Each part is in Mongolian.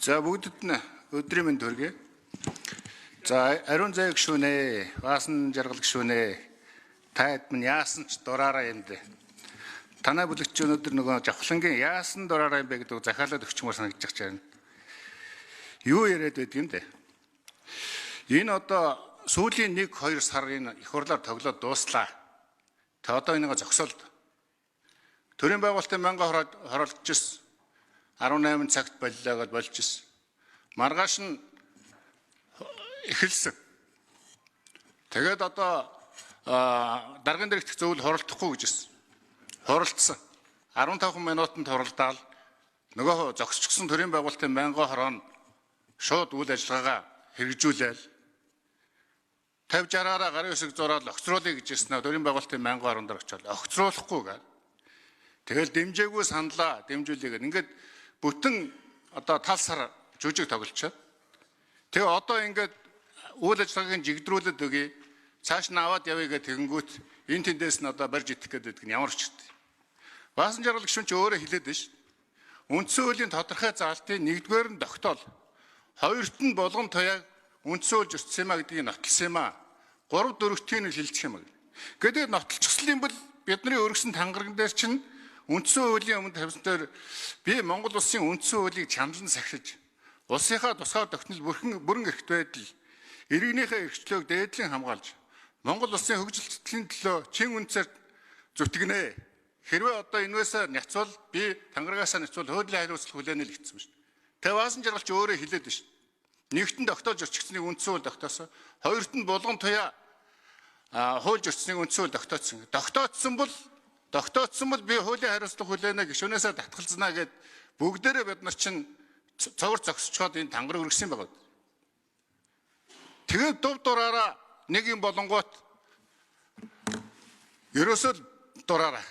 За бүгдэд нь өдрийн мэнд хүргэе. За ариун зай гүшүүнэ, баасан жаргал гүшүүнэ. Таад минь яасан ч дураараа юм дэ. Танай бүлэгч өнөөдөр нөгөө жавхлангийн яасан дураараа юм бэ гэдэг захиалаад өгчмөр санагдаж байна. Юу яриад байдаг юм бэ? Энэ одоо сүүлийн 1-2 сарын их хурлаар тоглоод дууслаа. Тэ одоо энийг зогсоолд. Төрийн байгуулалтын мянга хороолж ирсэн. 18 цагт боллоо гэж болж ирсэн. Маргааш нь эхэлсэн. Тэгээд одоо даргын дэрэгдэх зөвлөл хоролдохгүй гэж ирсэн. Хоролцсон. 15 минутанд хоролдаал нөгөө зогсчихсон төрийн байгуулалтын мянга хороо шууд үйл ажиллагаагаа хэрэгжүүлээл 50-60-аараа гарын үсэг зураад огцруулъя гэж ирсэн төрийн байгуулалтын мянга хорон дээр очиод огцруулахгүй гал. Тэгэл дэмжээгүй саналаа дэмжүүлээгээд ингээд бүтэн одоо тал сар жүжиг тоглолцоод тэгээ одоо ингээд үйл ажиллагааг жигдрүүлээд өгье цааш нь аваад явъя гэх тэгэнгүүт энэ тэндээс нь одоо барьж идэх гэдэг нь ямар ч үстэй. Баасан жаргал гишүүн ч өөрөө хэлээд байна шүү. Үндсэн хуулийн тодорхой заалтын 1-р нь тогтоол 2-т нь болгон туяаг үндсэн хууль зөрчсөн юм а гэдгийг нотолсон юм а 3-4-т нь хэлчих юм а гэдэг нотолчихсан юм бол бидний өргөсөн тангараг дээр чинь үндсэн хуулийн өмнө тавьсан дээр би Монгол улсын үндсэн хуулийг чандлан сахиж улсынхаа тусгаар тогтнол бүрэн эрхт байдал иргэнийхээ эрхчлөөг дээдлэн хамгаалж Монгол улсын хөгжил цэцлийн төлөө чин үнцээр зүтгэнэ. Хэрвээ одоо энэсээ няцвал би тангарагаас няцвал хуулийн хариуцлага хүлээнэ л гэсэн шүү дээ. Тэгээ баасан жаргалч өөрөө хэлээд байна шүү. Нэгтэн тогтоож орчихсныг үндсэн хууль тогтоосон. 2-т нь булган туяа хууль зөрчсөнийг үндсэн хууль тогтоосон. Тогтоодсон бол би хуулийн хариуцлага хүлээнэ гишүүнээсээ татгалзнаа гэд бүгдээрээ бид нар чинь цовор зогсчоод энэ тангараг өргөсөн байгаа. Тэгээд дув дураараа нэг юм болонгоот ерөөсөө дураараа.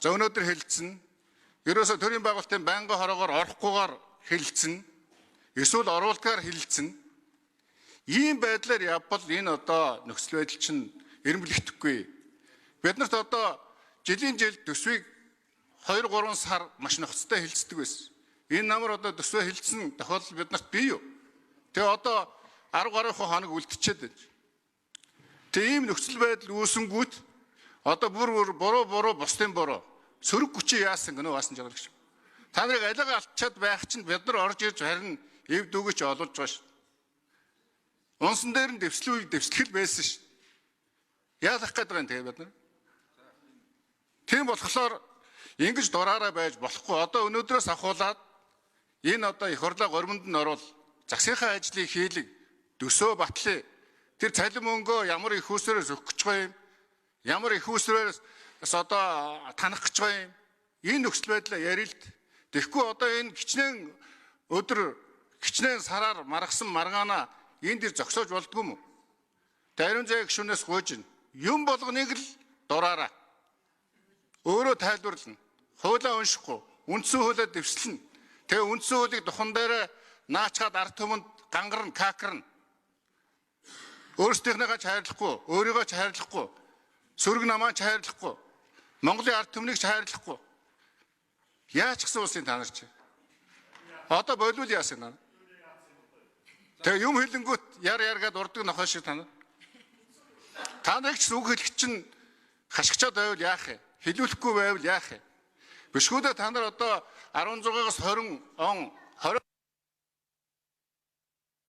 За өнөөдөр хэлсэн. Ерөөсөө төрийн байгуулалтын байнгын хороогоор орохгүйгээр хэлсэн. Эсвэл оруулдгаар хэлсэн. Ийм байдлаар явбал энэ одоо нөхцөл байдал чинь эренблэхдэггүй. Бид нарт одоо жилийн жил төсвийг 2-3 сар маш нөхцөлтэй хэлцдэг байсан. Энэ намар одоо төсвөө хэлсэн тохиолдол бид нарт бий юу? Тэгээ одоо 10 гаруй хоног үлдчихэд байна. Тэгээ ийм нөхцөл байдал үүсэнгүүт одоо буруу бусдын буруу сөрөг хүчээ яасан гэнэ баасан жаргалагч. Та нарыг алга алдчаад байх чинь бид нар орж ирж харин эв дүгэж олуулж байгаа шүү. Унсан дээр нь дэвслэл байсан шүү. Яалах гээд байгаа юм тэгээ бид нар. Тийм болохоор ингэж дураараа байж болохгүй. Одоо өнөөдрөөс ахуулаад энэ одоо их хурлаа горимд нь орвол засгийнхаа ажлыг хийлэг төсөө батлаа. Тэр цалин мөнгөө ямар их усрээс өгөх гэж байгаа юм. Ямар их усрээс одоо танах гэж байгаа юм. Энэ нөхцөл байдлаа ярил л. Тэгэхгүй одоо энэ хичнээн сараар маргасан маргаана энэ дэр зогсоож болдгүй юм уу? Ариун зай гишүүнээс гуйж юм болгоныг л дураараа. Өөрөө тайлбарлана. Хуулаа уншихгүй, үндсэн хуулиа дэвшлэн. Тэгээ үндсэн хуулийг духан дээр наачаад ард түмэнд гангарна, какрана. Өөрсдийнхнийгаа ч хайрлахгүй, өөрийгөө ч хайрлахгүй, сөрөг намаа ч хайрлахгүй, Монголын ард түмнийг ч хайрлахгүй. Яаж гисэн улсын та нар чи? Одоо болвол яасан наа? Тэгээ юм хэлэнгүүт яр-гаад урдаг нохой шиг та нар. Та нарыг ч үг хэлэх чинь хашгичаад байвал яах вэ? Хэлүүлэхгүй байвал яах вэ? Бишгүүдээ та нар одоо 16-аас 20 он